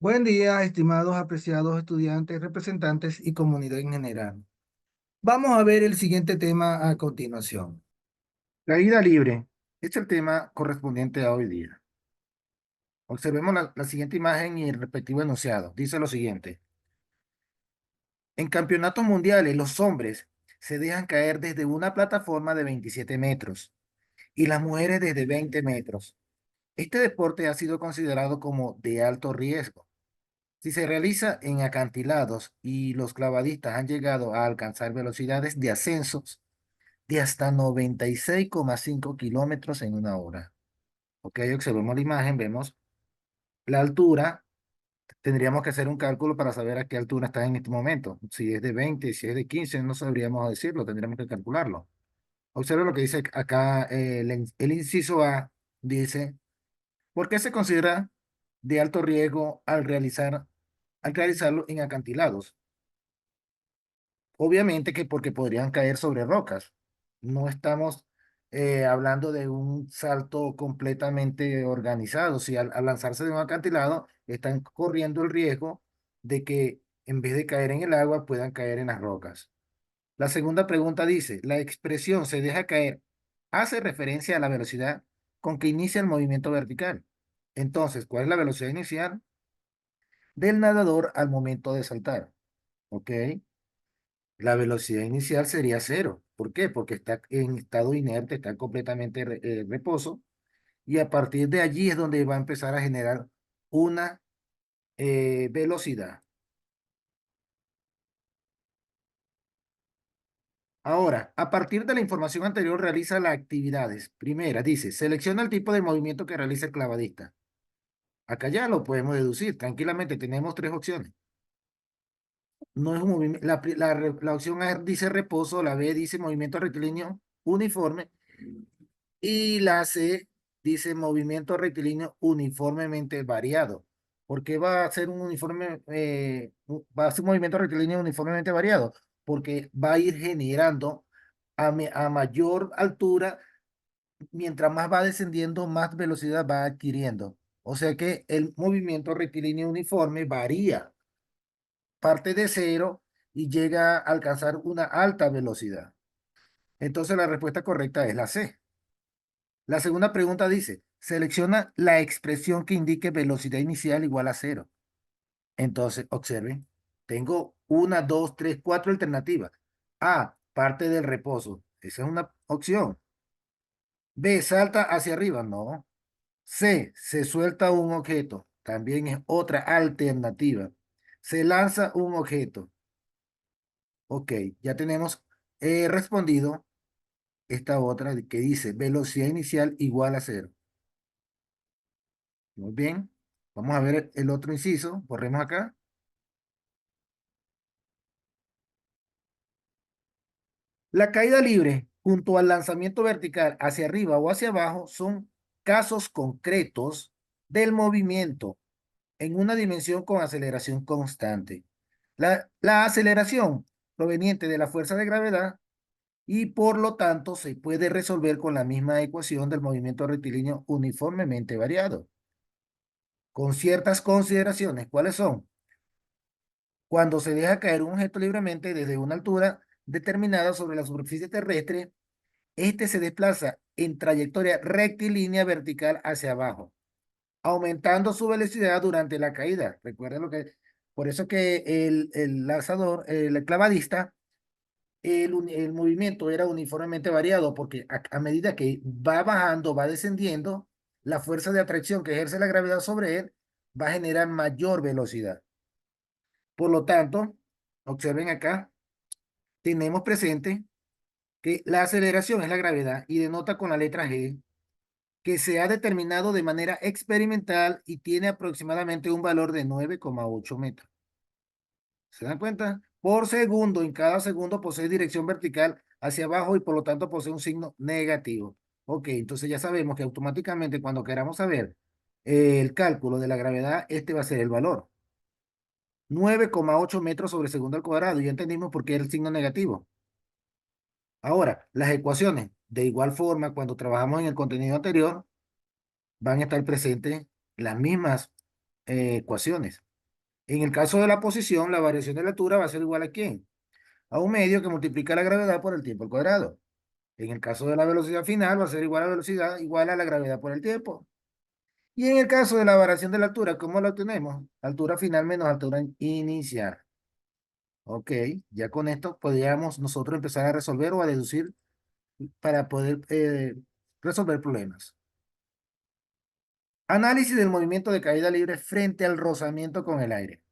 Buen día, estimados apreciados estudiantes, representantes y comunidad en general. Vamos a ver el siguiente tema a continuación. Caída libre es el tema correspondiente a hoy día. Observemos la siguiente imagen y el respectivo enunciado. Dice lo siguiente. En campeonatos mundiales, los hombres se dejan caer desde una plataforma de 27 metros y las mujeres desde 20 metros. Este deporte ha sido considerado como de alto riesgo. Si se realiza en acantilados y los clavadistas han llegado a alcanzar velocidades de ascensos de hasta 96,5 kilómetros en una hora. Ok, observemos la imagen, vemos la altura. Tendríamos que hacer un cálculo para saber a qué altura está en este momento. Si es de 20, si es de 15, no sabríamos decirlo, tendríamos que calcularlo. Observe lo que dice acá el inciso A. Dice, ¿por qué se considera de alto riesgo al realizarlo en acantilados? Obviamente que porque podrían caer sobre rocas. No estamos hablando de un salto completamente organizado. Si al lanzarse de un acantilado están corriendo el riesgo de que en vez de caer en el agua puedan caer en las rocas. La segunda pregunta dice, la expresión se deja caer hace referencia a la velocidad con que inicia el movimiento vertical. Entonces, ¿cuál es la velocidad inicial del nadador al momento de saltar? ¿Ok? La velocidad inicial sería cero. ¿Por qué? Porque está en estado inerte, está completamente en reposo, y a partir de allí es donde va a empezar a generar una velocidad. Ahora, a partir de la información anterior, realiza las actividades. Primera, dice, selecciona el tipo de movimiento que realiza el clavadista. Acá ya lo podemos deducir. Tranquilamente, tenemos tres opciones. No es un movimiento. La opción A dice reposo, la B dice movimiento rectilíneo uniforme, y la C dice movimiento rectilíneo uniformemente variado. ¿Por qué va a ser un uniforme, va a ser un movimiento rectilíneo uniformemente variado? Porque va a ir generando a mayor altura, mientras más va descendiendo, más velocidad va adquiriendo. O sea que el movimiento rectilíneo uniforme varía, parte de cero y llega a alcanzar una alta velocidad. Entonces la respuesta correcta es la C. La segunda pregunta dice, selecciona la expresión que indique velocidad inicial igual a cero. Entonces, observen, tengo una, dos, tres, cuatro alternativas. A, parte del reposo. Esa es una opción. B, salta hacia arriba. No. C, se suelta un objeto. También es otra alternativa. Se lanza un objeto. Ok, ya tenemos respondido esta otra que dice velocidad inicial igual a cero. Muy bien. Vamos a ver el otro inciso. Borremos acá. La caída libre junto al lanzamiento vertical hacia arriba o hacia abajo son casos concretos del movimiento en una dimensión con aceleración constante. La aceleración proveniente de la fuerza de gravedad, y por lo tanto se puede resolver con la misma ecuación del movimiento rectilíneo uniformemente variado. Con ciertas consideraciones, ¿cuáles son? Cuando se deja caer un objeto libremente desde una altura determinada sobre la superficie terrestre, este se desplaza en trayectoria rectilínea vertical hacia abajo, aumentando su velocidad durante la caída. Recuerden lo que, por eso que el lanzador, el clavadista, el movimiento era uniformemente variado, porque a medida que va bajando, va descendiendo, la fuerza de atracción que ejerce la gravedad sobre él va a generar mayor velocidad. Por lo tanto, observen acá, tenemos presente que la aceleración es la gravedad y denota con la letra G que se ha determinado de manera experimental y tiene aproximadamente un valor de 9,8 metros. ¿Se dan cuenta? Por segundo, en cada segundo posee dirección vertical hacia abajo y por lo tanto posee un signo negativo. Ok, entonces ya sabemos que automáticamente cuando queramos saber el cálculo de la gravedad, este va a ser el valor. 9,8 metros sobre segundo al cuadrado. Ya entendimos por qué el signo negativo. Ahora, las ecuaciones, de igual forma, cuando trabajamos en el contenido anterior, van a estar presentes las mismas ecuaciones. En el caso de la posición, la variación de la altura va a ser igual a ¿quién? A un medio que multiplica la gravedad por el tiempo al cuadrado. En el caso de la velocidad final, va a ser igual a velocidad igual a la gravedad por el tiempo. Y en el caso de la variación de la altura, ¿cómo la obtenemos? Altura final menos altura inicial. Ok, ya con esto podríamos nosotros empezar a resolver o a deducir para poder resolver problemas. Análisis del movimiento de caída libre frente al rozamiento con el aire.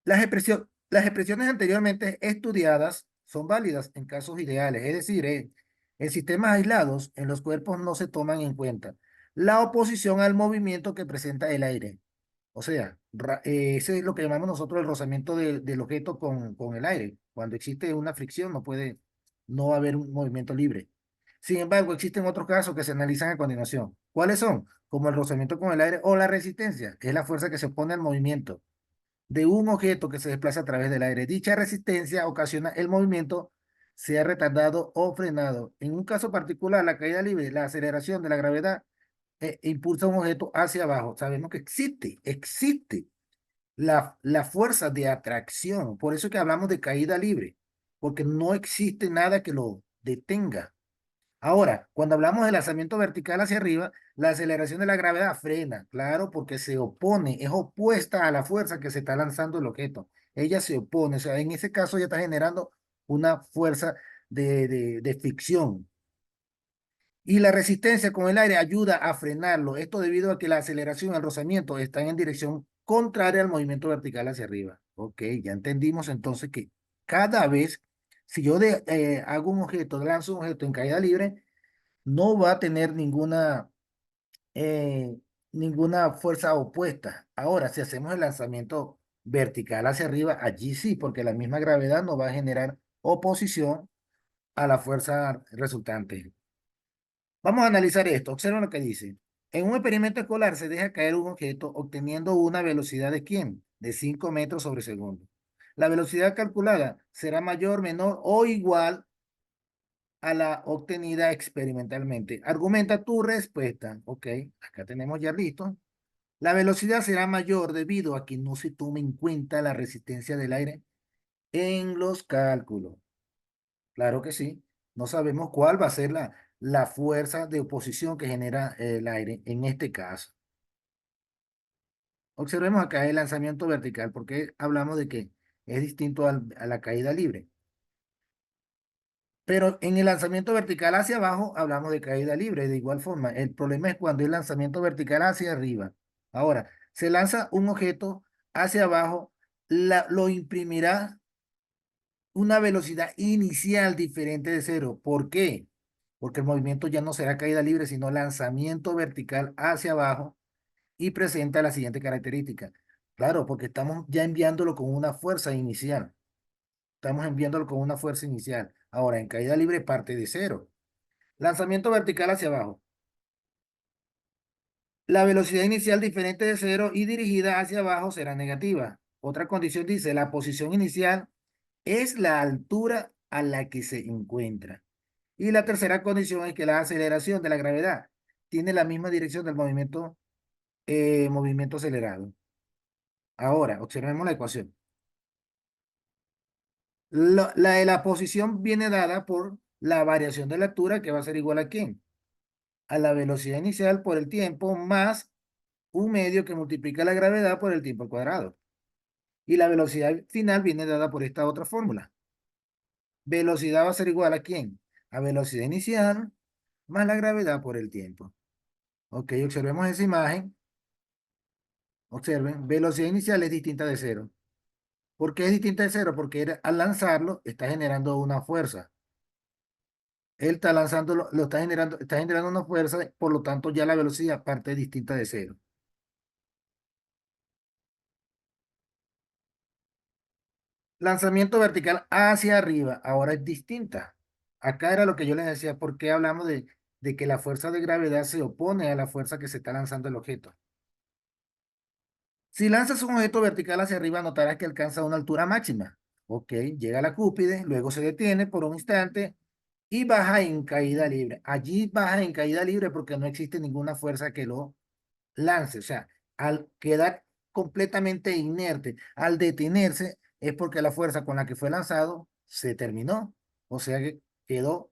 Las expresiones anteriormente estudiadas son válidas en casos ideales, es decir, en sistemas aislados, en los cuerpos no se toman en cuenta la oposición al movimiento que presenta el aire. O sea, ese es lo que llamamos nosotros el rozamiento del objeto con el aire. Cuando existe una fricción no va a haber un movimiento libre. Sin embargo, existen otros casos que se analizan a continuación. ¿Cuáles son? Como el rozamiento con el aire o la resistencia, que es la fuerza que se opone al movimiento de un objeto que se desplaza a través del aire. Dicha resistencia ocasiona el movimiento sea retardado o frenado. En un caso particular, la caída libre, la aceleración de la gravedad impulsa un objeto hacia abajo. Sabemos que existe la fuerza de atracción. Por eso es que hablamos de caída libre, porque no existe nada que lo detenga. Ahora, cuando hablamos de lanzamiento vertical hacia arriba, la aceleración de la gravedad frena, claro, porque se opone, es opuesta a la fuerza que se está lanzando el objeto. Ella se opone, o sea, en ese caso ya está generando una fuerza de fricción. Y la resistencia con el aire ayuda a frenarlo. Esto debido a que la aceleración y el rozamiento están en dirección contraria al movimiento vertical hacia arriba. Ok, ya entendimos entonces que cada vez, si yo hago un objeto, lanzo un objeto en caída libre, no va a tener eh, ninguna fuerza opuesta. Ahora, si hacemos el lanzamiento vertical hacia arriba, allí sí, porque la misma gravedad no va a generar oposición a la fuerza resultante. Vamos a analizar esto. Observa lo que dice. En un experimento escolar se deja caer un objeto obteniendo una velocidad de ¿quién? De 5 metros sobre segundo. La velocidad calculada será mayor, menor o igual a la obtenida experimentalmente. Argumenta tu respuesta. Ok, acá tenemos ya listo. La velocidad será mayor debido a que no se tome en cuenta la resistencia del aire en los cálculos. Claro que sí. No sabemos cuál va a ser la fuerza de oposición que genera el aire en este caso. Observemos acá el lanzamiento vertical, porque hablamos de que es distinto a la caída libre. Pero en el lanzamiento vertical hacia abajo hablamos de caída libre. De igual forma, el problema es cuando el lanzamiento vertical hacia arriba. Ahora, se lanza un objeto hacia abajo, lo imprimirá una velocidad inicial diferente de cero. ¿Por qué? Porque el movimiento ya no será caída libre, sino lanzamiento vertical hacia abajo y presenta la siguiente característica. Claro, porque estamos ya enviándolo con una fuerza inicial. Estamos enviándolo con una fuerza inicial. Ahora, en caída libre parte de cero. Lanzamiento vertical hacia abajo. La velocidad inicial diferente de cero y dirigida hacia abajo será negativa. Otra condición dice, la posición inicial es la altura a la que se encuentra. Y la tercera condición es que la aceleración de la gravedad tiene la misma dirección del movimiento acelerado. Ahora, observemos la ecuación. La posición viene dada por la variación de la altura, que va a ser igual a ¿quién? A la velocidad inicial por el tiempo más un medio que multiplica la gravedad por el tiempo al cuadrado. Y la velocidad final viene dada por esta otra fórmula. Velocidad va a ser igual a ¿quién? A velocidad inicial más la gravedad por el tiempo. Ok, observemos esa imagen. Observen, velocidad inicial es distinta de cero. ¿Por qué es distinta de cero? Porque al lanzarlo está generando una fuerza. Él está lanzándolo, está generando una fuerza, por lo tanto ya la velocidad parte distinta de cero. Lanzamiento vertical hacia arriba, ahora es distinta. Acá era lo que yo les decía, ¿por qué hablamos de que la fuerza de gravedad se opone a la fuerza que se está lanzando el objeto? Si lanzas un objeto vertical hacia arriba, notarás que alcanza una altura máxima. Ok, llega a la cúspide, luego se detiene por un instante y baja en caída libre. Allí baja en caída libre porque no existe ninguna fuerza que lo lance. O sea, al quedar completamente inerte. Al detenerse es porque la fuerza con la que fue lanzado se terminó. O sea que quedó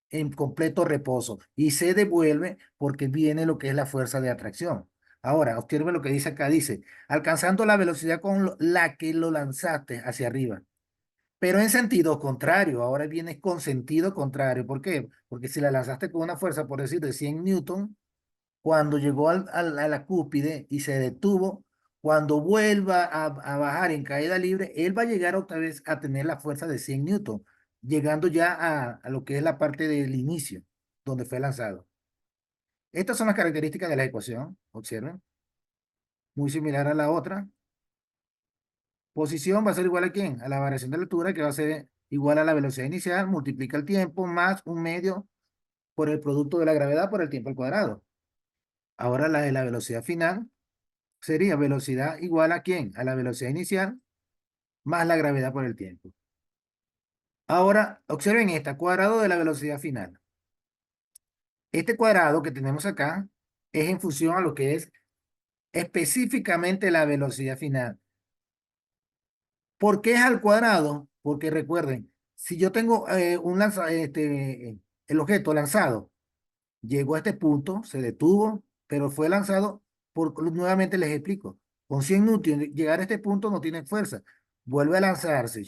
en completo reposo y se devuelve porque viene lo que es la fuerza de atracción. Ahora, observe lo que dice acá, dice, alcanzando la velocidad con la que lo lanzaste hacia arriba, pero en sentido contrario, ahora viene con sentido contrario. ¿Por qué? Porque si la lanzaste con una fuerza, por decir, de 100 newton, cuando llegó a la cúspide y se detuvo, cuando vuelva a bajar en caída libre, él va a llegar otra vez a tener la fuerza de 100 newton, llegando ya a lo que es la parte del inicio, donde fue lanzado. Estas son las características de la ecuación, observen, muy similar a la otra. Posición va a ser igual a ¿quién? A la variación de la altura, que va a ser igual a la velocidad inicial, multiplica el tiempo más un medio por el producto de la gravedad por el tiempo al cuadrado. Ahora la de la velocidad final sería velocidad igual a ¿quién? A la velocidad inicial más la gravedad por el tiempo. Ahora, observen esta, cuadrado de la velocidad final. Este cuadrado que tenemos acá es en función a lo que es específicamente la velocidad final. ¿Por qué es al cuadrado? Porque recuerden, si yo tengo el objeto lanzado, llegó a este punto, se detuvo, pero fue lanzado nuevamente les explico, con 100 newton, llegar a este punto no tiene fuerza, vuelve a lanzarse.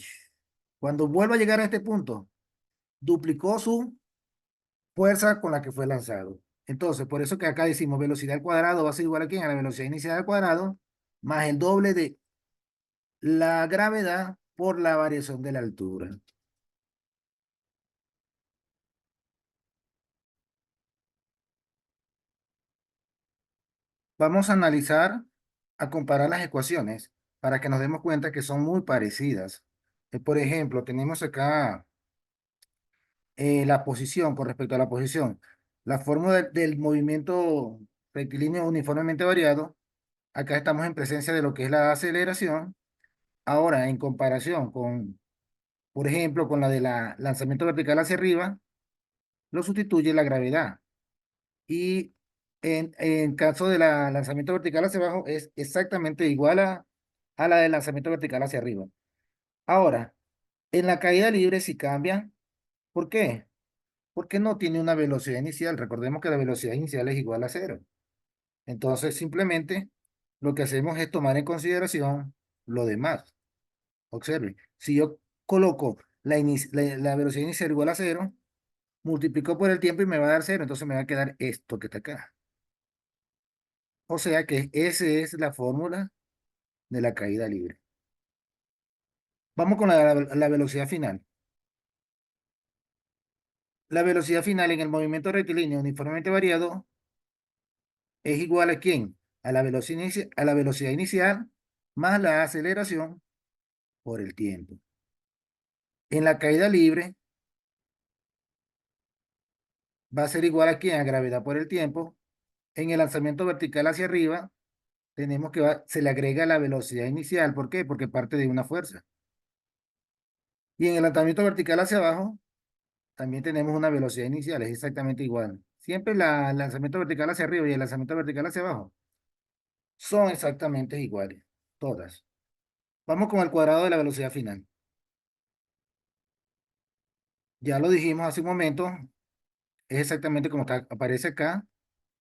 Cuando vuelve a llegar a este punto, duplicó su fuerza con la que fue lanzado. Entonces, por eso que acá decimos velocidad al cuadrado va a ser igual a ¿quién? A la velocidad inicial al cuadrado, más el doble de la gravedad por la variación de la altura. Vamos a analizar, a comparar las ecuaciones para que nos demos cuenta que son muy parecidas. Por ejemplo, tenemos acá la posición con respecto a la posición. La fórmula del movimiento rectilíneo uniformemente variado. Acá estamos en presencia de lo que es la aceleración. Ahora, en comparación con, por ejemplo, con la de la lanzamiento vertical hacia arriba, lo sustituye la gravedad. Y en caso de la lanzamiento vertical hacia abajo, es exactamente igual a la del lanzamiento vertical hacia arriba. Ahora, en la caída libre sí cambia. ¿Por qué? Porque no tiene una velocidad inicial. Recordemos que la velocidad inicial es igual a cero. Entonces, simplemente lo que hacemos es tomar en consideración lo demás. Observe, si yo coloco la velocidad inicial igual a cero, multiplico por el tiempo y me va a dar cero, entonces me va a quedar esto que está acá. O sea que esa es la fórmula de la caída libre. Vamos con la velocidad final. La velocidad final en el movimiento rectilíneo uniformemente variado es igual a ¿quién? A la velocidad inicial más la aceleración por el tiempo. En la caída libre va a ser igual a ¿quién? A gravedad por el tiempo. En el lanzamiento vertical hacia arriba tenemos que se le agrega la velocidad inicial. ¿Por qué? Porque parte de una fuerza. Y en el lanzamiento vertical hacia abajo también tenemos una velocidad inicial, es exactamente igual. Siempre el lanzamiento vertical hacia arriba y el lanzamiento vertical hacia abajo son exactamente iguales, todas. Vamos con el cuadrado de la velocidad final. Ya lo dijimos hace un momento, es exactamente como aparece acá,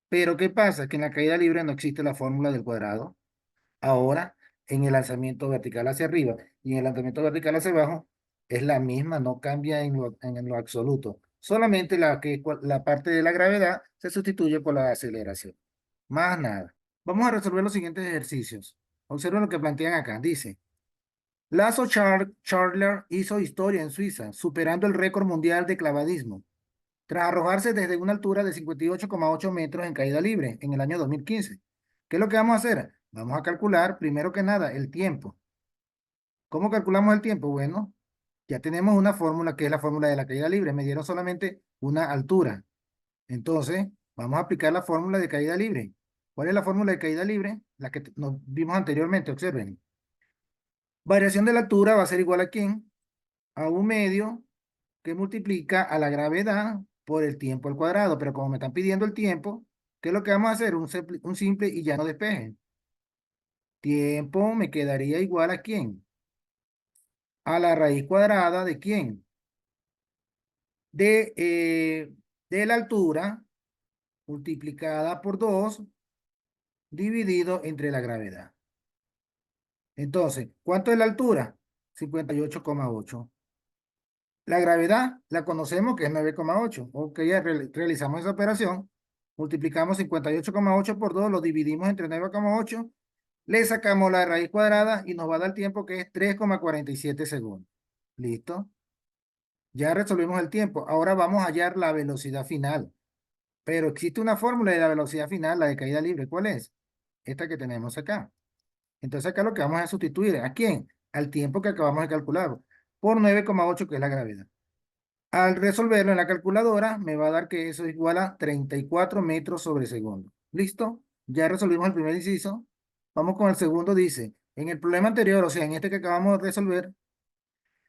pero ¿qué pasa? Que en la caída libre no existe la fórmula del cuadrado. Ahora, en el lanzamiento vertical hacia arriba y en el lanzamiento vertical hacia abajo, es la misma, no cambia en lo absoluto. Solamente la parte de la gravedad se sustituye por la aceleración. Más nada. Vamos a resolver los siguientes ejercicios. Observen lo que plantean acá. Dice, Lazo Charler hizo historia en Suiza, superando el récord mundial de clavadismo, tras arrojarse desde una altura de 58,8 metros en caída libre en el año 2015. ¿Qué es lo que vamos a hacer? Vamos a calcular, primero que nada, el tiempo. ¿Cómo calculamos el tiempo? Bueno, ya tenemos una fórmula que es la fórmula de la caída libre. Me dieron solamente una altura. Entonces, vamos a aplicar la fórmula de caída libre. ¿Cuál es la fórmula de caída libre? La que nos vimos anteriormente, observen. Variación de la altura va a ser igual a ¿quién? A un medio que multiplica a la gravedad por el tiempo al cuadrado. Pero como me están pidiendo el tiempo, ¿qué es lo que vamos a hacer? Un simple y llano despeje. Tiempo me quedaría igual ¿a quién? A la raíz cuadrada ¿de quién? De la altura multiplicada por 2 dividido entre la gravedad. Entonces, ¿cuánto es la altura? 58,8. La gravedad la conocemos que es 9,8. Ok, ya realizamos esa operación. Multiplicamos 58,8 por 2, lo dividimos entre 9,8. Le sacamos la raíz cuadrada y nos va a dar tiempo que es 3,47 segundos. ¿Listo? Ya resolvimos el tiempo. Ahora vamos a hallar la velocidad final. Pero existe una fórmula de la velocidad final, la de caída libre. ¿Cuál es? Esta que tenemos acá. Entonces acá lo que vamos a sustituir, ¿a quién? Al tiempo que acabamos de calcular, por 9,8 que es la gravedad. Al resolverlo en la calculadora, me va a dar que eso es igual a 34 metros sobre segundo. ¿Listo? Ya resolvimos el primer inciso. Vamos con el segundo, dice, en el problema anterior, o sea, en este que acabamos de resolver,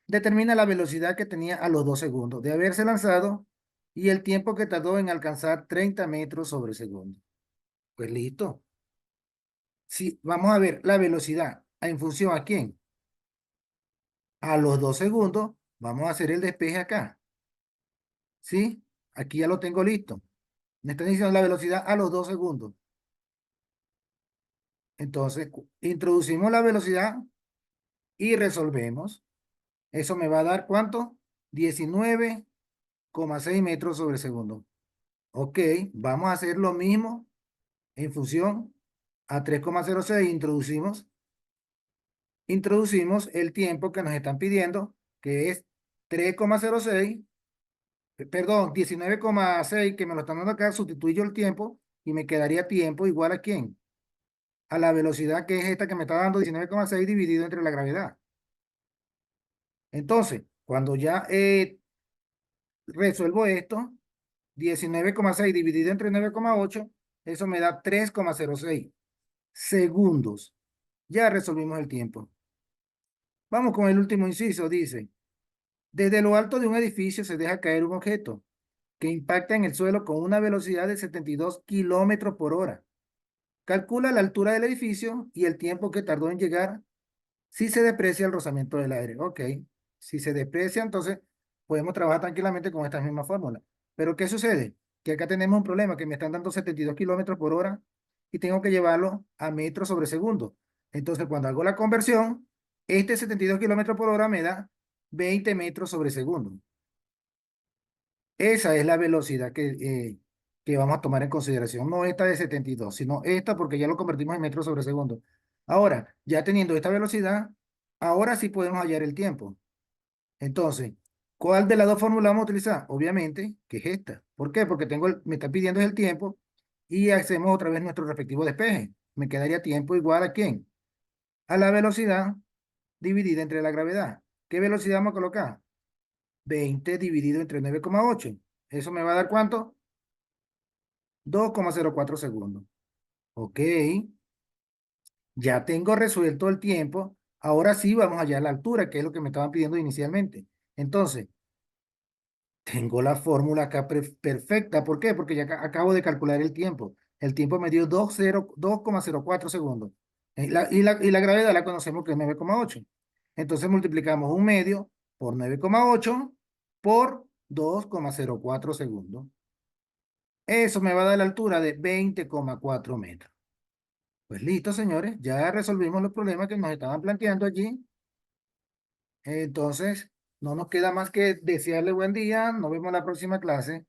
determina la velocidad que tenía a los 2 segundos de haberse lanzado y el tiempo que tardó en alcanzar 30 metros sobre segundo. Pues listo. Sí, vamos a ver la velocidad en función a quién. A los 2 segundos, vamos a hacer el despeje acá. ¿Sí? Aquí ya lo tengo listo. Me están diciendo la velocidad a los 2 segundos. Entonces, introducimos la velocidad y resolvemos. Eso me va a dar ¿cuánto? 19,6 metros sobre segundo. Ok, vamos a hacer lo mismo en función a 3,06. Introducimos el tiempo que nos están pidiendo, que es 3,06, perdón, 19,6 que me lo están dando acá, sustituyo el tiempo y me quedaría tiempo igual ¿a quién? A la velocidad que es esta que me está dando 19,6 dividido entre la gravedad. Entonces, cuando ya resuelvo esto, 19,6 dividido entre 9,8, eso me da 3,06 segundos. Ya resolvimos el tiempo. Vamos con el último inciso, dice, desde lo alto de un edificio se deja caer un objeto que impacta en el suelo con una velocidad de 72 kilómetros por hora. Calcula la altura del edificio y el tiempo que tardó en llegar si se deprecia el rozamiento del aire. Ok, si se deprecia, entonces podemos trabajar tranquilamente con esta misma fórmula. Pero ¿qué sucede? Que acá tenemos un problema, que me están dando 72 kilómetros por hora y tengo que llevarlo a metros sobre segundo. Entonces, cuando hago la conversión, este 72 kilómetros por hora me da 20 metros sobre segundo. Esa es la velocidad que vamos a tomar en consideración, no esta de 72, sino esta porque ya lo convertimos en metros sobre segundo. Ahora, ya teniendo esta velocidad, ahora sí podemos hallar el tiempo. Entonces, ¿cuál de las dos fórmulas vamos a utilizar? Obviamente que es esta. ¿Por qué? Porque me está pidiendo el tiempo y hacemos otra vez nuestro respectivo despeje. Me quedaría tiempo igual ¿a quién? A la velocidad dividida entre la gravedad. ¿Qué velocidad vamos a colocar? 20 dividido entre 9,8. ¿Eso me va a dar cuánto? 2,04 segundos. Ok, ya tengo resuelto el tiempo. Ahora sí vamos allá a la altura, que es lo que me estaban pidiendo inicialmente. Entonces, tengo la fórmula acá perfecta. ¿Por qué? Porque ya acabo de calcular el tiempo. El tiempo me dio 2,04 segundos. Y la gravedad la conocemos que es 9,8. Entonces multiplicamos un medio por 9,8 por 2,04 segundos. Eso me va a dar la altura de 20,4 metros. Pues listo, señores, ya resolvimos los problemas que nos estaban planteando allí. Entonces, no nos queda más que desearle buen día. Nos vemos en la próxima clase.